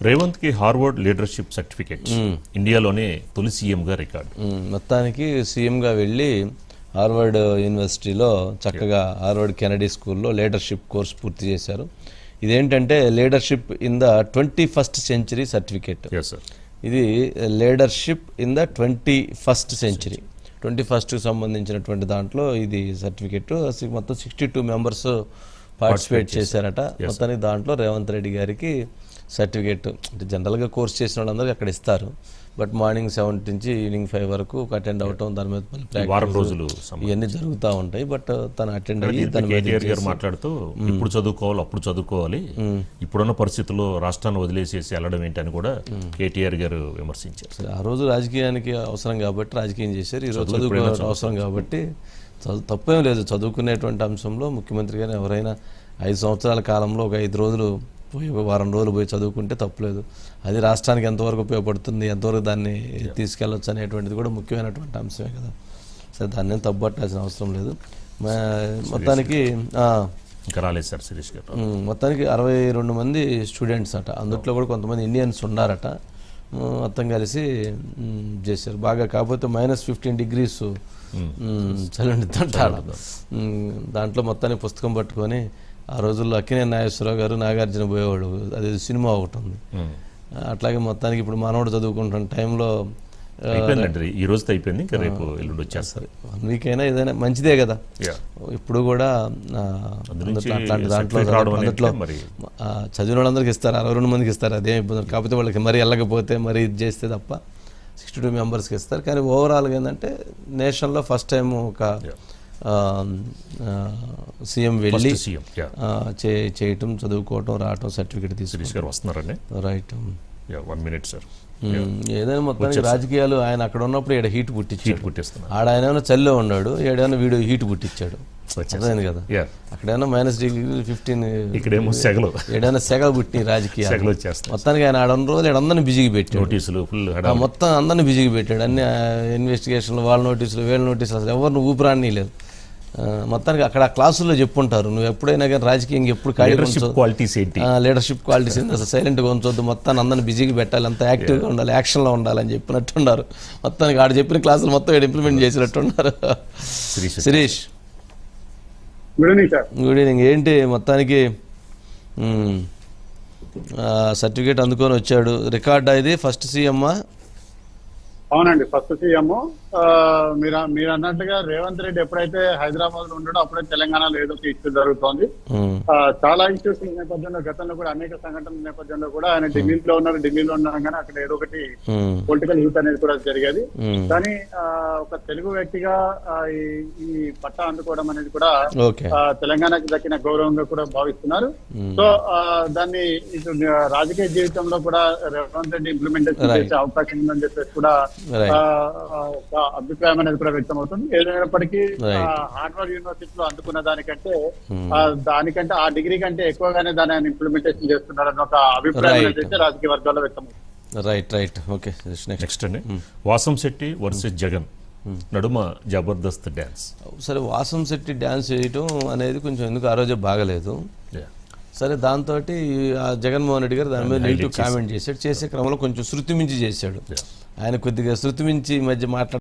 రేవంత్ కి Harvard leadership certificate, ఇండియాలోనే తొలి సీఎంగా రికార్డు. మొత్తానికి సీఎంగా వెళ్ళి హార్వర్డ్ యూనివర్సిటీలో చక్కగా హార్వర్డ్ కెనడీ స్కూల్లో లీడర్షిప్ కోర్స్ పూర్తి చేశారు. ఇదేంటంటే leadership in the 21st century certificate. ఇది leadership in the 21st century, 21st సంబంధించినటువంటి దాంట్లో ఇది సర్టిఫికేట్. మొత్తం 62 మెంబర్స్ పార్టిసిపేట్ చేశారట. మొత్తానికి దాంట్లో రేవంత్ రెడ్డి గారికి సర్టిఫికేట్, అంటే జనరల్గా కోర్స్ చేసిన వాళ్ళందరికీ అక్కడ ఇస్తారు. బట్ మార్నింగ్ 7 నుంచి ఈవినింగ్ 5 వరకు అటెండ్ అవటం, దాని మీద ప్రాక్టీస్ ఇవన్నీ జరుగుతూ ఉంటాయి. బట్ తను అటెండ్ అయ్యి కేటీఆర్ గారు మాట్లాడుతూ ఇప్పుడు చదువుకోవాలి అప్పుడు చదువుకోవాలి, ఇప్పుడున్న పరిస్థితుల్లో రాష్ట్రాన్ని వదిలేసేసి వెళ్ళడం ఏంటని కూడా కేటీఆర్ గారు విమర్శించారు. ఆ రోజు రాజకీయానికి అవసరం కాబట్టి రాజకీయం చేశారు, ఈరోజు చదువుకోవడం అవసరం కాబట్టి తప్పేం లేదు. చదువుకునేటువంటి అంశంలో ముఖ్యమంత్రి గారు ఎవరైనా 5 సంవత్సరాల కాలంలో ఒక 5 రోజులు పోయి, ఒక వారం రోజులు పోయి చదువుకుంటే తప్పలేదు. అది రాష్ట్రానికి ఎంతవరకు ఉపయోగపడుతుంది, ఎంతవరకు దాన్ని తీసుకెళ్ళొచ్చు అనేటువంటిది కూడా ముఖ్యమైనటువంటి అంశమే కదా. సరే, దాన్ని ఏం తప్పట్టాల్సిన అవసరం లేదు. మొత్తానికి ఇంకా రాలేదు సార్ శిరీష్ గారు. మొత్తానికి 62 మంది స్టూడెంట్స్ అట, అందుట్లో కూడా కొంతమంది ఇండియన్స్ ఉన్నారట. మొత్తం కలిసి చేశారు బాగా. కాకపోతే -15 degrees చలి ఉండిద్దంటాడు. దాంట్లో మొత్తానికి పుస్తకం పట్టుకొని ఆ రోజుల్లో అక్కినేని నాగేశ్వరరావు గారు, నాగార్జున పోయేవాడు, అది సినిమా ఒకటి ఉంది. అట్లాగే మొత్తానికి ఇప్పుడు మనోడు చదువుకుంటున్న టైంలో ఈ రోజు అయిపోయింది, ఇంకా రేపు ఎల్లుండి వచ్చేస్తారు. 1 వీక్ అయినా ఏదైనా మంచిదే కదా. ఇప్పుడు కూడా అట్లాంటి దాంట్లో చదివిన వాళ్ళందరికీ ఇస్తారు, 62 మందికి ఇస్తారు, అదేం ఇబ్బంది. కాకపోతే వాళ్ళకి మరీ వెళ్ళకపోతే మరీ ఇది చేస్తే తప్ప 62 మెంబర్స్కి ఇస్తారు. కానీ ఓవరాల్గా ఏంటంటే నేషన్లో ఫస్ట్ టైం ఒక సీఎం వెళ్ళి చేయటం, చదువుకోవటం, రావటం, సర్టిఫికేట్ తీసుకుని రైట్. 1 minute sir. ఏదైనా మొత్తానికి రాజకీయాలు ఆయన అక్కడ ఉన్నప్పుడు ఇక్కడ హీట్ పుట్టించాడు. ఆడ ఆయన ఏమైనా చలిలో ఉన్నాడు, ఏడైనా వీడియో హీట్ పుట్టించాడు, అర్థమైంది కదా. అక్కడైనా -15, ఇక్కడేమో సెగలు, ఏడైనా సెగలు పుట్టినాయి రాజకీయాలు. మొత్తానికి ఆయన ఆడ 2 రోజులు అందరినీ బిజీకి పెట్టాడు, నోటీసులు మొత్తం అందరినీ బిజీకి పెట్టాడు. అన్ని ఇన్వెస్టిగేషన్లు, వాళ్ళ నోటీసులు, వీళ్ళ నోటీసులు, అసలు ఎవరిని ఊపిరాన్ని లేదు. మొత్తానికి అక్కడ క్లాసుల్లో చెప్పుంటారు, నువ్వు ఎప్పుడైనా కానీ రాజకీయం ఎప్పుడు క్వాలిటీస్ ఏంటి, లీడర్షిప్ క్వాలిటీస్ ఏంటి, అసలు సైలెంట్గా ఉంచొద్దు, మొత్తాన్ని అందరిని బిజీగా పెట్టాలి, అంత యాక్టివ్గా ఉండాలి, యాక్షన్లో ఉండాలని చెప్పినట్టున్నారు. మొత్తానికి ఆడ చెప్పిన క్లాసులు మొత్తం ఇంప్లిమెంట్ చేసినట్టున్నారు. Shirish, good evening. ఏంటి మొత్తానికి సర్టిఫికేట్ అందుకొని వచ్చాడు, రికార్డ్ ఇది ఫస్ట్ సీఎం? అవునండి, ఫస్ట్ సీఎం. మీరు అన్నట్టుగా రేవంత్ రెడ్డి ఎప్పుడైతే హైదరాబాద్ లో ఉండడో అప్పుడే తెలంగాణలో ఏదో ఒక ఇష్యూ జరుగుతోంది. చాలా ఇష్యూస్ నేపథ్యంలో, గతంలో కూడా అనేక సంఘటనల నేపథ్యంలో కూడా ఆయన ఢిల్లీలో ఉన్నారు కానీ అక్కడ ఏదో ఒకటి పొలిటికల్ యూత్ అనేది కూడా జరిగేది. కానీ ఒక తెలుగు వ్యక్తిగా ఈ పట్టా అందుకోవడం అనేది కూడా తెలంగాణకి దక్కిన గౌరవంగా కూడా భావిస్తున్నారు. సో దాన్ని ఇటు రాజకీయ జీవితంలో కూడా రేవంత్ రెడ్డి ఇంప్లిమెంటేషన్ చేసే అవకాశం ఉందని చెప్పేసి కూడా అభిప్రాయం అనేది కూడా వ్యక్తం అవుతుంది. ఏదైనప్పటికీ హార్వర్డ్ యూనివర్సిటీలో అందుకున్న దానికంటే ఆ డిగ్రీ కంటే ఎక్కువగానే దాన్ని ఇంప్లిమెంటేషన్ చేస్తున్నారని ఒక అభిప్రాయం అయితే రాజకీయ వర్గాల్లో వ్యక్తం అవుతుంది. రైట్. ఓకే, నెక్స్ట్ అండి వాసంశెట్టి వర్సెస్ జగన్ నడుమ జబర్దస్త్ డ్యాన్స్. సరే, వాసంశెట్టి డ్యాన్స్ చేయటం అనేది కొంచెం ఎందుకు ఆ రోజే బాగలేదు. సరే, దాంతో జగన్మోహన్ రెడ్డి గారు దాని మీద నెగిటివ్ కామెంట్ చేశాడు. చేసే క్రమంలో కొంచెం శృతి మించి చేశాడు. ఆయన కొద్దిగా శృతి మించి మధ్య